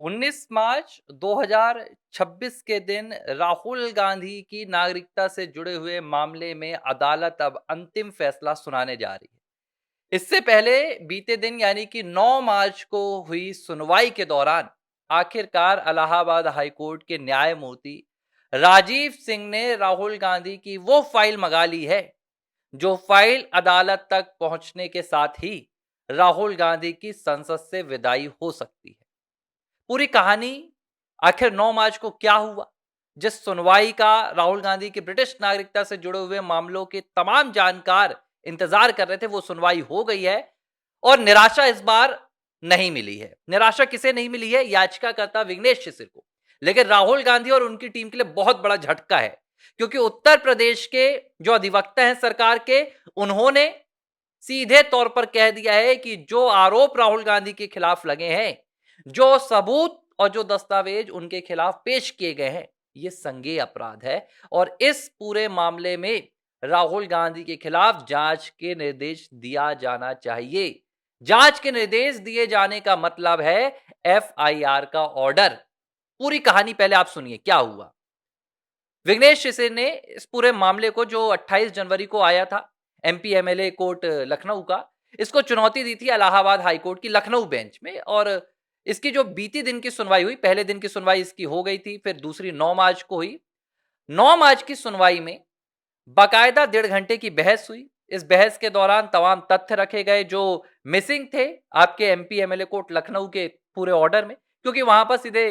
19 मार्च 2026 के दिन राहुल गांधी की नागरिकता से जुड़े हुए मामले में अदालत अब अंतिम फैसला सुनाने जा रही है। इससे पहले बीते दिन यानी कि 9 मार्च को हुई सुनवाई के दौरान आखिरकार इलाहाबाद हाई कोर्ट के न्यायमूर्ति राजीव सिंह ने राहुल गांधी की वो फाइल मंगा ली है जो फाइल अदालत तक पहुंचने के साथ ही राहुल गांधी की संसद से विदाई हो सकती है। पूरी कहानी आखिर 9 मार्च को क्या हुआ, जिस सुनवाई का राहुल गांधी की ब्रिटिश नागरिकता से जुड़े हुए मामलों के तमाम जानकार इंतजार कर रहे थे, वो सुनवाई हो गई है और निराशा इस बार नहीं मिली है। निराशा किसे नहीं मिली है? याचिकाकर्ता विघ्नेश शिशिर को। लेकिन राहुल गांधी और उनकी टीम के लिए बहुत बड़ा झटका है, क्योंकि उत्तर प्रदेश के जो अधिवक्ता हैं सरकार के, उन्होंने सीधे तौर पर कह दिया है कि जो आरोप राहुल गांधी के खिलाफ लगे हैं, जो सबूत और जो दस्तावेज उनके खिलाफ पेश किए गए हैं, ये संज्ञेय अपराध है और इस पूरे मामले में राहुल गांधी के खिलाफ जांच के निर्देश दिया जाना चाहिए। जांच के निर्देश दिए जाने का मतलब है एफआईआर का ऑर्डर। पूरी कहानी पहले आप सुनिए क्या हुआ। विघ्नेश शिशिर ने इस पूरे मामले को, जो 28 जनवरी को आया था एमपी एमएलए कोर्ट लखनऊ का, इसको चुनौती दी थी इलाहाबाद हाई कोर्ट की लखनऊ बेंच में। और इसकी जो बीती दिन की सुनवाई हुई, पहले दिन की सुनवाई इसकी हो गई थी, फिर दूसरी 9 मार्च को हुई। 9 मार्च की सुनवाई में बाकायदा 1.5 घंटे की बहस हुई। इस बहस के दौरान तमाम तथ्य रखे गए जो मिसिंग थे आपके एमपी एमएलए कोर्ट लखनऊ के पूरे ऑर्डर में, क्योंकि वहां पर सीधे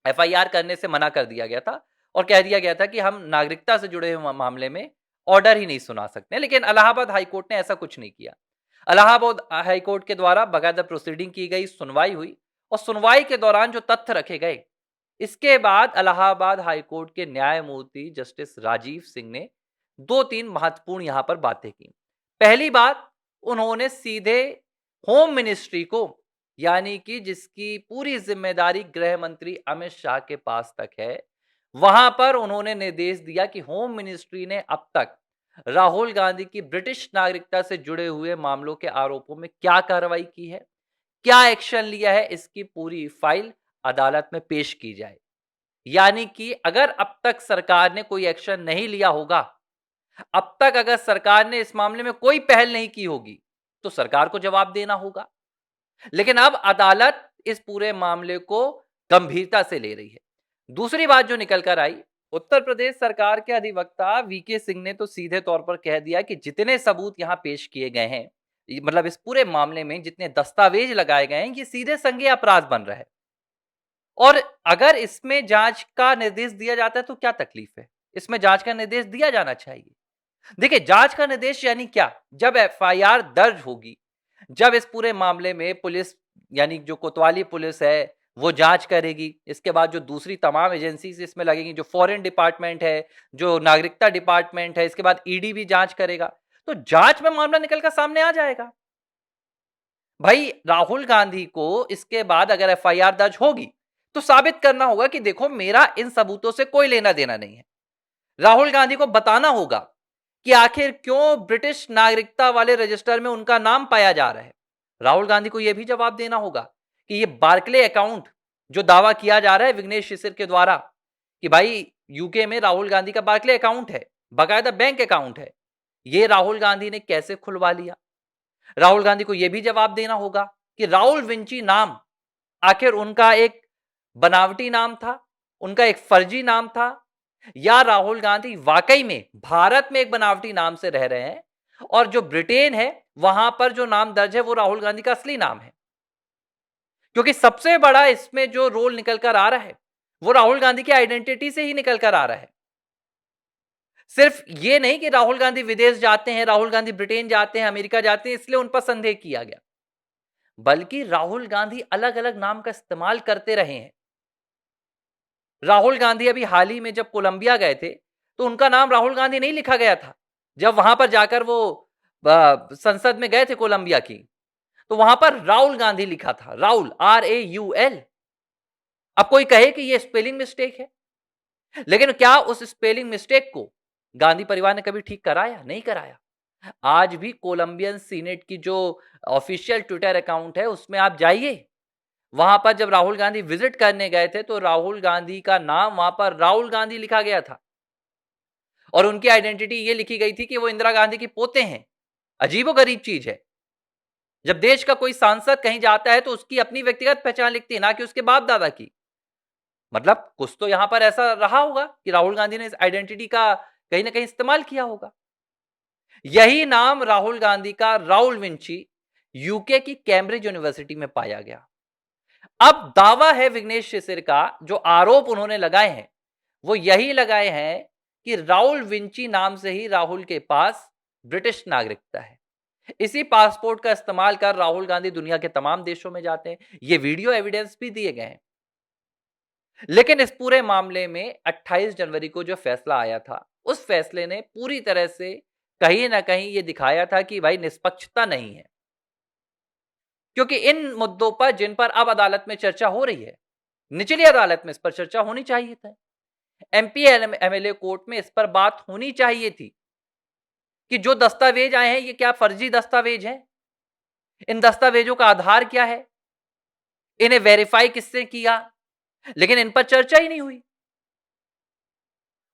एफआईआर करने से मना कर दिया गया था और कह दिया गया था कि हम नागरिकता से जुड़े हुए मामले में ऑर्डर ही नहीं सुना सकते। लेकिन इलाहाबाद हाईकोर्ट ने ऐसा कुछ नहीं किया। इलाहाबाद हाईकोर्ट के द्वारा बाकायदा प्रोसीडिंग की गई, सुनवाई हुई और सुनवाई के दौरान जो तथ्य रखे गए, इसके बाद इलाहाबाद हाईकोर्ट के न्यायमूर्ति जस्टिस राजीव सिंह ने 2-3 महत्वपूर्ण यहां पर बातें की। पहली बात, उन्होंने सीधे होम मिनिस्ट्री को, यानी कि जिसकी पूरी जिम्मेदारी गृह मंत्री अमित शाह के पास तक है, वहां पर उन्होंने निर्देश दिया कि होम मिनिस्ट्री ने अब तक राहुल गांधी की ब्रिटिश नागरिकता से जुड़े हुए मामलों के आरोपों में क्या कार्रवाई की है, क्या एक्शन लिया है, इसकी पूरी फाइल अदालत में पेश की जाए। यानी कि अगर अब तक सरकार ने कोई एक्शन नहीं लिया होगा, अब तक अगर सरकार ने इस मामले में कोई पहल नहीं की होगी, तो सरकार को जवाब देना होगा। लेकिन अब अदालत इस पूरे मामले को गंभीरता से ले रही है। दूसरी बात जो निकल कर आई, उत्तर प्रदेश सरकार के अधिवक्ता वीके सिंह ने तो सीधे तौर पर कह दिया कि जितने सबूत यहां पेश किए गए हैं, मतलब इस पूरे मामले में जितने दस्तावेज लगाए गए हैं, ये सीधे संज्ञेय अपराध बन रहा है और अगर इसमें जांच का निर्देश दिया जाता है तो क्या तकलीफ है? इसमें जांच का निर्देश दिया जाना चाहिए। देखिए, जांच का निर्देश यानी क्या? जब एफआईआर दर्ज होगी, जब इस पूरे मामले में पुलिस, यानी जो कोतवाली पुलिस है, वो जांच करेगी। इसके बाद जो दूसरी तमाम एजेंसी इसमें लगेंगी, जो फॉरेन डिपार्टमेंट है, जो नागरिकता डिपार्टमेंट है, इसके बाद ईडी भी जांच करेगा, तो जांच में मामला निकल कर सामने आ जाएगा। भाई, राहुल गांधी को इसके बाद अगर एफआईआर दर्ज होगी तो साबित करना होगा कि देखो, मेरा इन सबूतों से कोई लेना देना नहीं है। राहुल गांधी को बताना होगा कि आखिर क्यों ब्रिटिश नागरिकता वाले रजिस्टर में उनका नाम पाया जा रहा है। राहुल गांधी को यह भी जवाब देना होगा कि यह बार्कले अकाउंट, जो दावा किया जा रहा है विघ्नेश शिशिर के द्वारा कि भाई यूके में राहुल गांधी का बार्कले अकाउंट है, बाकायदा बैंक अकाउंट है, यह राहुल गांधी ने कैसे खुलवा लिया। राहुल गांधी को यह भी जवाब देना होगा कि राहुल विंची नाम आखिर उनका एक बनावटी नाम था, उनका एक फर्जी नाम था, या राहुल गांधी वाकई में भारत में एक बनावटी नाम से रह रहे हैं और जो ब्रिटेन है वहां पर जो नाम दर्ज है वो राहुल गांधी का असली नाम है। क्योंकि सबसे बड़ा इसमें जो रोल निकल कर आ रहा है वो राहुल गांधी की आइडेंटिटी से ही निकल कर आ रहा है। सिर्फ ये नहीं कि राहुल गांधी विदेश जाते हैं, राहुल गांधी ब्रिटेन जाते हैं, अमेरिका जाते हैं इसलिए उन पर संदेह किया गया, बल्कि राहुल गांधी अलग अलग नाम का इस्तेमाल करते रहे हैं। राहुल गांधी अभी हाल ही में जब कोलंबिया गए थे तो उनका नाम राहुल गांधी नहीं लिखा गया था। जब वहां पर जाकर वो संसद में गए थे कोलंबिया की, तो वहां पर राहुल गांधी लिखा था, राहुल, RAUL। अब कोई कहे कि ये स्पेलिंग मिस्टेक है, लेकिन क्या उस स्पेलिंग मिस्टेक को गांधी परिवार ने कभी ठीक कराया? नहीं कराया। आज भी कोलंबियन सीनेट की जो ऑफिशियल ट्विटर अकाउंट है उसमें आप जाइए, वहां पर जब राहुल गांधी विजिट करने गए थे तो राहुल गांधी का नाम वहां पर राहुल गांधी लिखा गया था और उनकी आइडेंटिटी ये लिखी गई थी कि वो इंदिरा गांधी के पोते हैं। अजीबोगरीब चीज है। जब देश का कोई सांसद कहीं जाता है तो उसकी अपनी व्यक्तिगत पहचान लिखती है, ना कि उसके बाप दादा की। मतलब कुछ तो यहां पर ऐसा रहा होगा कि राहुल गांधी ने इस आइडेंटिटी का कहीं ना कहीं इस्तेमाल किया होगा। यही नाम राहुल गांधी का राहुल विंची यूके की कैम्ब्रिज यूनिवर्सिटी में पाया गया। अब दावा है विघ्नेश शिशिर का, जो आरोप उन्होंने लगाए हैं वो यही लगाए हैं कि राहुल विंची नाम से ही राहुल के पास ब्रिटिश नागरिकता है। इसी पासपोर्ट का इस्तेमाल कर राहुल गांधी दुनिया के तमाम देशों में जाते हैं। ये वीडियो एविडेंस भी दिए गए हैं। लेकिन इस पूरे मामले में 28 जनवरी को जो फैसला आया था, उस फैसले ने पूरी तरह से कहीं ना कहीं यह दिखाया था कि भाई निष्पक्षता नहीं है। क्योंकि इन मुद्दों पर जिन पर अब अदालत में चर्चा हो रही है, निचली अदालत में इस पर चर्चा होनी चाहिए था। एमपी एमएलए कोर्ट में इस पर बात होनी चाहिए थी कि जो दस्तावेज आए हैं ये क्या फर्जी दस्तावेज हैं, इन दस्तावेजों का आधार क्या है, इन्हें वेरीफाई किसने किया। लेकिन इन पर चर्चा ही नहीं हुई।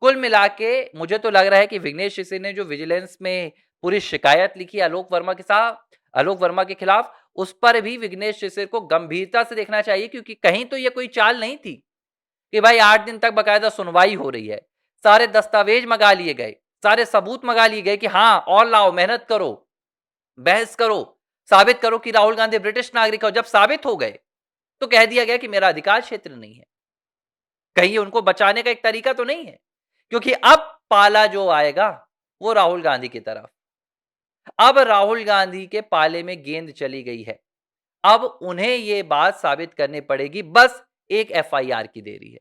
कुल मिला के मुझे तो लग रहा है कि विघ्नेश शिशिर ने जो विजिलेंस में पूरी शिकायत लिखी आलोक वर्मा के खिलाफ, उस पर भी विघ्नेश शिशिर को गंभीरता से देखना चाहिए। क्योंकि कहीं तो ये कोई चाल नहीं थी कि भाई 8 दिन तक बकायदा सुनवाई हो रही है, सारे दस्तावेज मंगा लिए गए, सारे सबूत मंगा लिए गए कि हां और लाओ, मेहनत करो, बहस करो, साबित करो कि राहुल गांधी ब्रिटिश नागरिक हो। जब साबित हो गए तो कह दिया गया कि मेरा अधिकार क्षेत्र नहीं है। कहीं उनको बचाने का एक तरीका तो नहीं है, क्योंकि अब पाला जो आएगा वो राहुल गांधी की तरफ। अब राहुल गांधी के पाले में गेंद चली गई है। अब उन्हें यह बात साबित करनी पड़ेगी, बस एक एफआईआर की देरी है।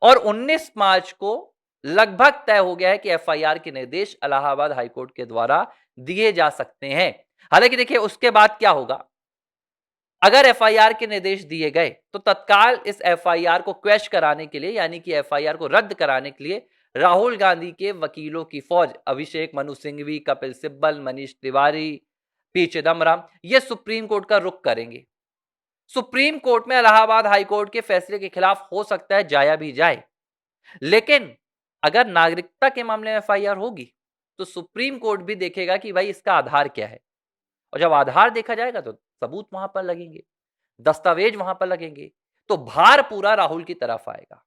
और 19 मार्च को लगभग तय हो गया है कि एफआईआर के निर्देश इलाहाबाद हाईकोर्ट के द्वारा दिए जा सकते हैं। हालांकि देखिए उसके बाद क्या होगा, अगर एफआईआर के निर्देश दिए गए तो तत्काल इस एफआईआर को क्वैश कराने के लिए, यानी कि एफआईआर को रद्द कराने के लिए राहुल गांधी के वकीलों की फौज, अभिषेक मनु सिंघवी, कपिल सिब्बल, मनीष तिवारी, पी चिदम्बरम, ये सुप्रीम कोर्ट का रुख करेंगे। सुप्रीम कोर्ट में इलाहाबाद हाईकोर्ट के फैसले के खिलाफ हो सकता है जाया भी जाए। लेकिन अगर नागरिकता के मामले में एफआईआर होगी तो सुप्रीम कोर्ट भी देखेगा कि भाई इसका आधार क्या है। और जब आधार देखा जाएगा तो सबूत वहां पर लगेंगे, दस्तावेज वहां पर लगेंगे, तो भार पूरा राहुल की तरफ आएगा।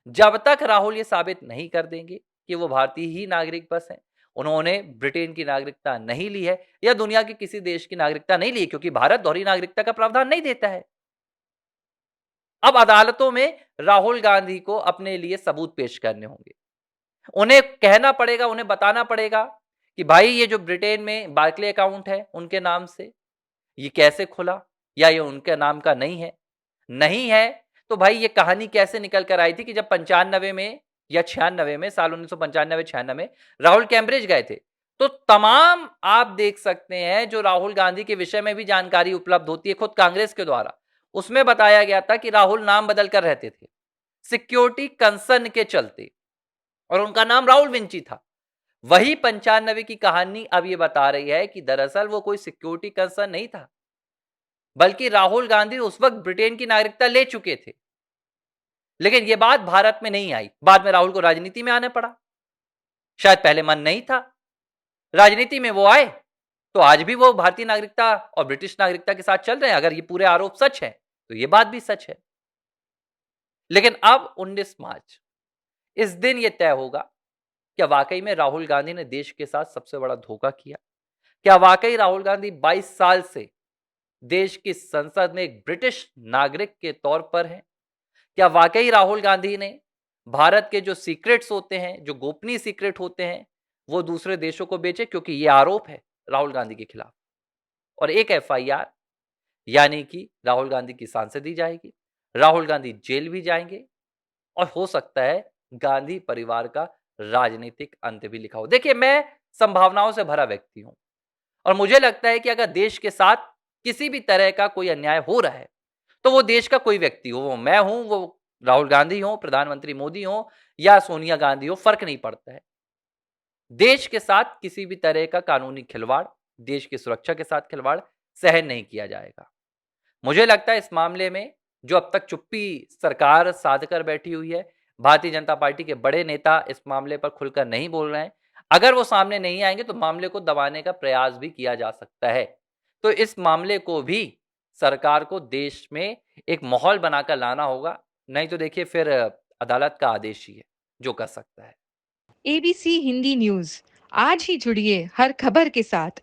जब तक राहुल ये साबित नहीं कर देंगे कि वो भारतीय ही नागरिक बस हैं, उन्होंने ब्रिटेन की नागरिकता नहीं ली है या दुनिया के किसी देश की नागरिकता नहीं ली, क्योंकि भारत दोहरी नागरिकता का प्रावधान नहीं देता है। अब अदालतों में राहुल गांधी को अपने लिए सबूत पेश करने होंगे। उन्हें कहना पड़ेगा, उन्हें बताना पड़ेगा कि भाई ये जो ब्रिटेन में बार्कले अकाउंट है उनके नाम से, ये कैसे खुला, या ये उनके नाम का नहीं है तो भाई ये कहानी कैसे निकल कर आई थी कि जब 95 में या 96 में, साल 1995-96 में राहुल कैम्ब्रिज गए थे, तो तमाम आप देख सकते हैं जो राहुल गांधी के विषय में भी जानकारी उपलब्ध होती है खुद कांग्रेस के द्वारा, उसमें बताया गया था कि राहुल नाम बदल कर रहते थे सिक्योरिटी कंसर्न के चलते, और उनका नाम राहुल विंची था। वही 95 की कहानी अब ये बता रही है कि दरअसल वो कोई सिक्योरिटी कंसर्न नहीं था, बल्कि राहुल गांधी उस वक्त ब्रिटेन की नागरिकता ले चुके थे। लेकिन यह बात भारत में नहीं आई, बाद में राहुल को राजनीति में आना पड़ा। शायद पहले मन नहीं था, राजनीति में वो आए तो आज भी वो भारतीय नागरिकता और ब्रिटिश नागरिकता के साथ चल रहे हैं। अगर ये पूरे आरोप सच है तो ये बात भी सच है। लेकिन अब 19 मार्च, इस दिन यह तय होगा क्या वाकई में राहुल गांधी ने देश के साथ सबसे बड़ा धोखा किया। क्या वाकई राहुल गांधी 22 साल से देश की संसद में एक ब्रिटिश नागरिक के तौर पर है। क्या वाकई राहुल गांधी ने भारत के जो सीक्रेट्स होते हैं, जो गोपनीय सीक्रेट होते हैं, वो दूसरे देशों को बेचे, क्योंकि ये आरोप है राहुल गांधी के खिलाफ। और एक एफआईआर, यानी कि राहुल गांधी की सांसदी जाएगी, राहुल गांधी जेल भी जाएंगे, और हो सकता है गांधी परिवार का राजनीतिक अंत भी लिखा हो। देखिए, मैं संभावनाओं से भरा व्यक्ति हूं और मुझे लगता है कि अगर देश के साथ किसी भी तरह का कोई अन्याय हो रहा है तो वो देश का कोई व्यक्ति हो, वो मैं हूं, वो राहुल गांधी हो, प्रधानमंत्री मोदी हो या सोनिया गांधी हो, फर्क नहीं पड़ता है। देश के साथ किसी भी तरह का कानूनी खिलवाड़, देश की सुरक्षा के साथ खिलवाड़ सहन नहीं किया जाएगा। मुझे लगता है इस मामले में जो अब तक चुप्पी सरकार साध कर बैठी हुई है, भारतीय जनता पार्टी के बड़े नेता इस मामले पर खुलकर नहीं बोल रहे हैं। अगर वो सामने नहीं आएँगे तो मामले को दबाने का प्रयास भी किया जा सकता है। तो इस मामले को भी सरकार को देश में एक माहौल बनाकर लाना होगा, नहीं तो देखिए फिर अदालत का आदेश ही है, जो कर सकता है। एबीसी हिंदी न्यूज़ आज ही जुड़िए हर खबर के साथ।